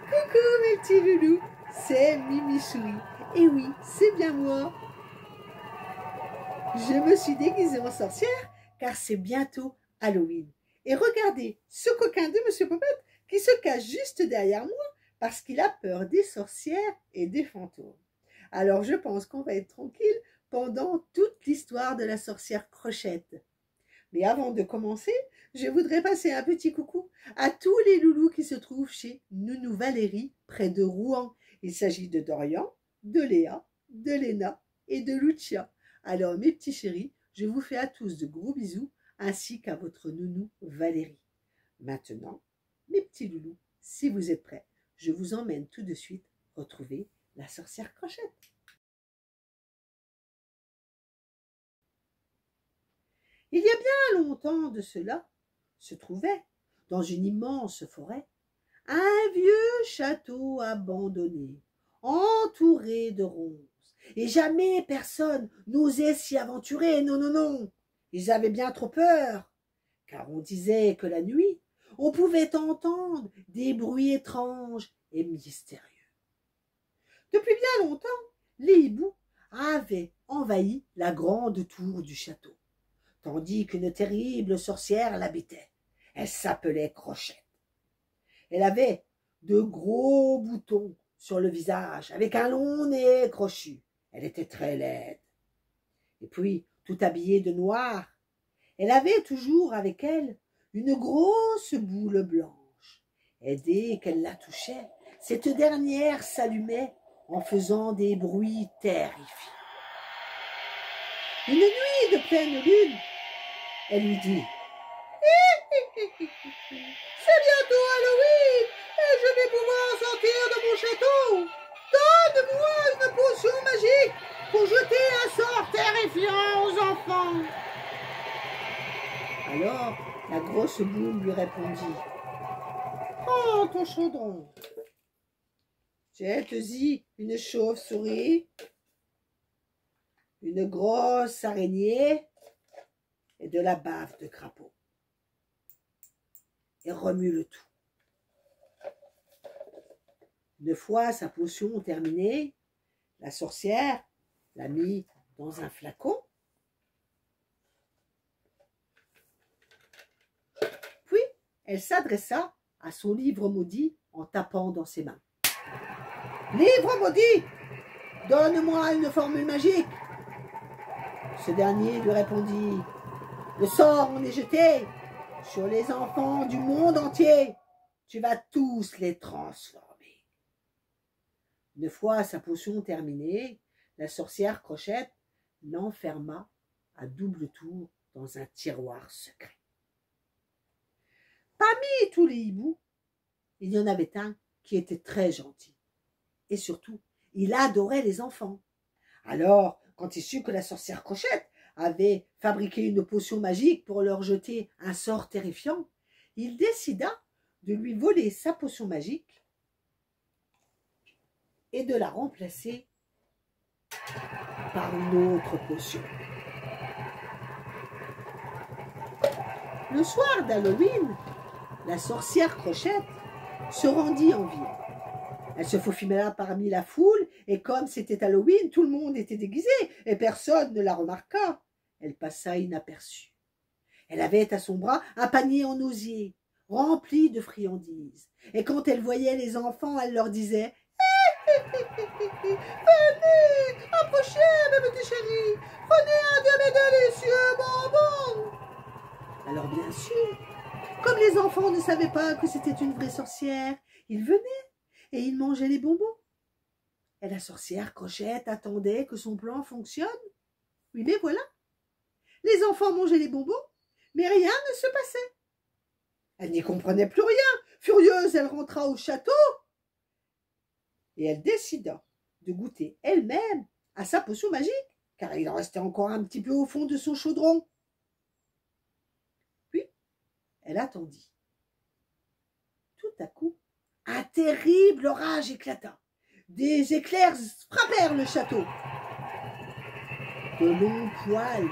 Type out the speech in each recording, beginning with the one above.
Coucou mes petits loulous, c'est Mimi Souris. Et oui, c'est bien moi. Je me suis déguisée en sorcière car c'est bientôt Halloween. Et regardez ce coquin de Monsieur Popette qui se cache juste derrière moi parce qu'il a peur des sorcières et des fantômes. Alors je pense qu'on va être tranquille pendant toute l'histoire de la sorcière Crochette. Mais avant de commencer, je voudrais passer un petit coucou à tous les loulous qui se trouvent chez Nounou Valérie, près de Rouen. Il s'agit de Dorian, de Léa, de Léna et de Lucia. Alors mes petits chéris, je vous fais à tous de gros bisous, ainsi qu'à votre nounou Valérie. Maintenant, mes petits loulous, si vous êtes prêts, je vous emmène tout de suite retrouver la sorcière Crochette. Il y a bien longtemps de cela, se trouvait, dans une immense forêt, un vieux château abandonné, entouré de ronces, et jamais personne n'osait s'y aventurer, non, non, non. Ils avaient bien trop peur, car on disait que la nuit, on pouvait entendre des bruits étranges et mystérieux. Depuis bien longtemps, les hiboux avaient envahi la grande tour du château, tandis qu'une terrible sorcière l'habitait. Elle s'appelait Crochette. Elle avait de gros boutons sur le visage, avec un long nez crochu. Elle était très laide. Et puis, tout habillée de noir, elle avait toujours avec elle une grosse boule blanche. Et dès qu'elle la touchait, cette dernière s'allumait en faisant des bruits terrifiants. Une nuit de pleine lune, elle lui dit: c'est bientôt Halloween et je vais pouvoir sortir de mon château. Donne-moi une potion magique pour jeter un sort terrifiant aux enfants. Alors la grosse boule lui répondit: prends ton chaudron, jette-y une chauve-souris, une grosse araignée et de la bave de crapaud. Et remue le tout. Une fois sa potion terminée, la sorcière l'a mis dans un flacon. Puis, elle s'adressa à son livre maudit en tapant dans ses mains. Livre maudit, donne-moi une formule magique. Ce dernier lui répondit: le sort en est jeté sur les enfants du monde entier. Tu vas tous les transformer. Une fois sa potion terminée, la sorcière Crochette l'enferma à double tour dans un tiroir secret. Parmi tous les hiboux, il y en avait un qui était très gentil. Et surtout, il adorait les enfants. Alors, quand il sut que la sorcière Crochette avait fabriqué une potion magique pour leur jeter un sort terrifiant, il décida de lui voler sa potion magique et de la remplacer par une autre potion. Le soir d'Halloween, la sorcière Crochette se rendit en ville. Elle se faufila parmi la foule et comme c'était Halloween, tout le monde était déguisé et personne ne la remarqua. Elle passa inaperçue. Elle avait à son bras un panier en osier, rempli de friandises. Et quand elle voyait les enfants, elle leur disait: venez, approchez, mes petits chéris, prenez un de mes délicieux bonbons. Alors bien sûr, comme les enfants ne savaient pas que c'était une vraie sorcière, ils venaient et ils mangeaient les bonbons. Et la sorcière Crochette attendait que son plan fonctionne. Oui, mais voilà. Les enfants mangeaient les bonbons, mais rien ne se passait. Elle n'y comprenait plus rien. Furieuse, elle rentra au château et elle décida de goûter elle-même à sa potion magique, car il en restait encore un petit peu au fond de son chaudron. Puis, elle attendit. Tout à coup, un terrible orage éclata. Des éclairs frappèrent le château. De longs poils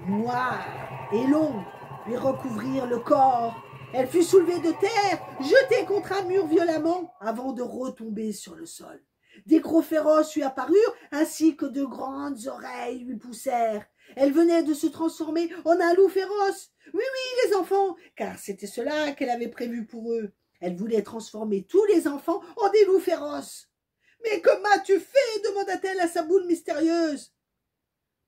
noirs et longs lui recouvrirent le corps Elle fut soulevée de terre, jetée contre un mur violemment, avant de retomber sur le sol. Des crocs féroces lui apparurent, ainsi que de grandes oreilles lui poussèrent. Elle venait de se transformer en un loup féroce. Oui, oui, les enfants, car c'était cela qu'elle avait prévu pour eux. Elle voulait transformer tous les enfants en des loups féroces. « Mais comment as-tu fait ?» demanda-t-elle à sa boule mystérieuse.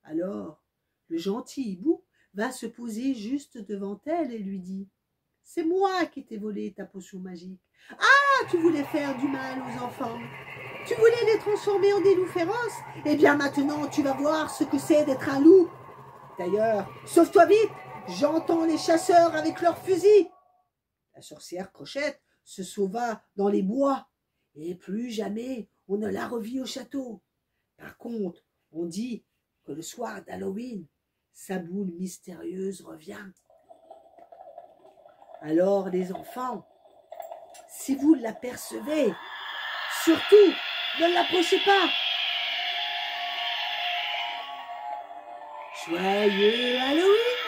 Alors, le gentil hibou vint se poser juste devant elle et lui dit « C'est moi qui t'ai volé ta potion magique. Ah, tu voulais faire du mal aux enfants. Tu voulais les transformer en des loups féroces. Eh bien maintenant, tu vas voir ce que c'est d'être un loup. D'ailleurs, sauve-toi vite, j'entends les chasseurs avec leurs fusils. » La sorcière Crochette se sauva dans les bois, et plus jamais on ne la revit au château. Par contre, on dit que le soir d'Halloween, sa boule mystérieuse revient. Alors les enfants, si vous l'apercevez, surtout ne l'approchez pas. Joyeux Halloween!